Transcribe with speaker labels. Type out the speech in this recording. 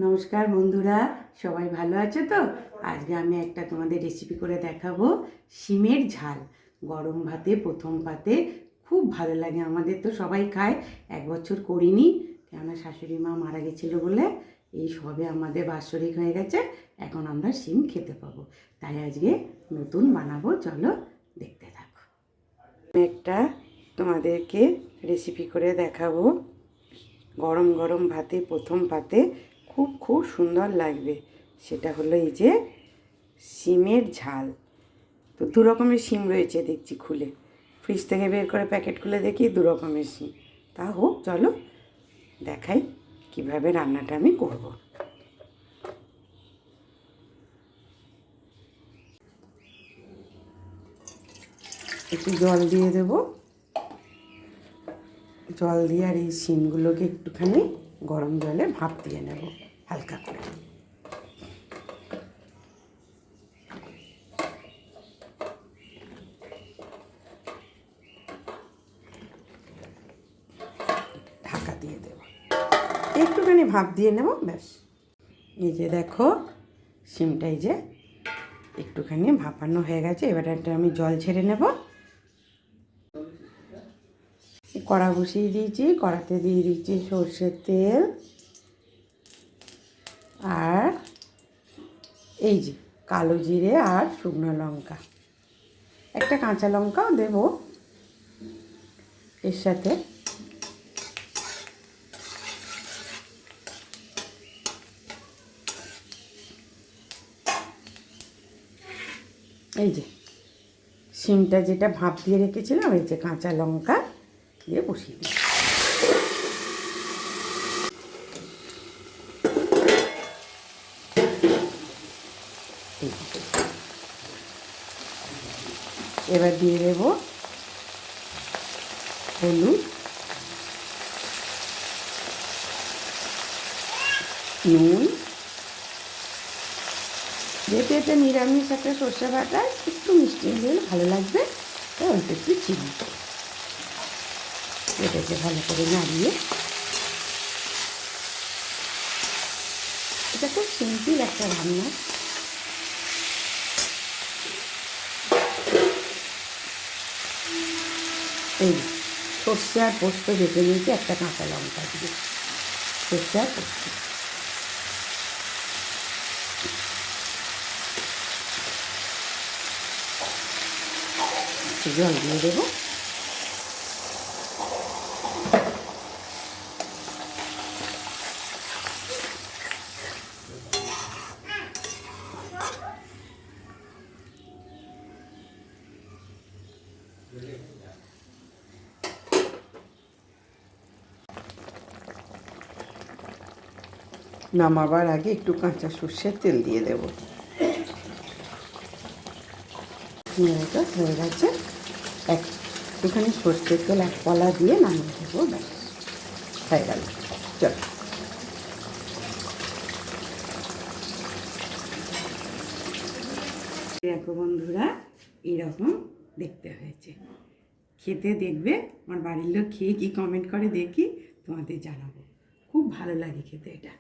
Speaker 1: নমস্কার বন্ধুরা, সবাই ভালো আছে তো? আজকে আমি একটা তোমাদের রেসিপি করে দেখাবো শিমের ঝাল। গরম ভাতে প্রথম পাতে খুব ভালো লাগে, আমাদের তো সবাই খায়। এক বছর করিনি, কেননা শাশুড়ি মা মারা গেছিলো বলে। এই সবে আমাদের বাৎসরিক হয়ে গেছে, এখন আমরা শিম খেতে পাবো, তাই আজকে নতুন বানাবো। চলো দেখতে থাকো। একটা তোমাদেরকে রেসিপি করে দেখাবো। গরম গরম ভাতে প্রথম পাতে খুব সুন্দর লাগবে। সেটা হলো এই যে শিমের ঝাল। তো দু রকমের শিম রয়েছে দেখছি, খুলে ফ্রিজ থেকে বের করে প্যাকেট খুলে দেখি দু রকমের শিম। তা হোক, চলো দেখাই কিভাবে রান্নাটা আমি করব। একটু জল দিয়ে দেব, জল দিয়ে আর এই শিমগুলোকে একটুখানি গরম জলে ভাপ দিয়ে নেব হালকা করে। ঢাকা দিয়ে দেব, একটুখানি ভাপ দিয়ে নেব, ব্যাস। এই যে দেখো, শিমটা এই যে একটুখানি ভাপানো হয়ে গেছে। এবার একটা আমি জল ছেড়ে নেব। কড়া বসিয়ে দিয়েছি, কড়াতে দিয়ে দিচ্ছি সর্ষের তেল, আর এই যে কালো জিরে আর শুকনো লঙ্কা, একটা কাঁচা লঙ্কাও দেব এর সাথে। এই যে শিমটা যেটা ভাপ দিয়ে রেখেছিলাম, এই যে কাঁচা লঙ্কা দিয়ে বসিয়ে দিই। এবার দিয়ে দেব হলুদ, নুন, যেহেতু এটা নিরামিষ একটা সর্ষে বাটা, একটু মিষ্টি দিলে ভালো লাগবে, তাই অল্প একটু চিনি। এটাকে ভালো করে নাড়িয়ে, এটা খুব সিম্পল একটা রান্না। এই সর্ষে আর পোস্ত বেটে নিয়েছি, একটা কাঁচা লঙ্কা দিয়ে সর্ষে আর পোস্ত। জল দিয়ে দেবো। নামাবার আগে একটু কাঁচা সর্ষের তেল দিয়ে দেব। এটা হয়ে গেছে, একটুখানি সর্ষের তেল এক কলা দিয়ে নামিয়ে দেবো, ব্যাস হয়ে গেল। চল, দেখো বন্ধুরা, এরকম দেখতে হয়েছে। খেতে দেখবে, আমার বাড়ির লোক খেয়ে কি কমেন্ট করে দেখি, তোমাদের জানাবো। খুব ভালো লাগে খেতে এটা।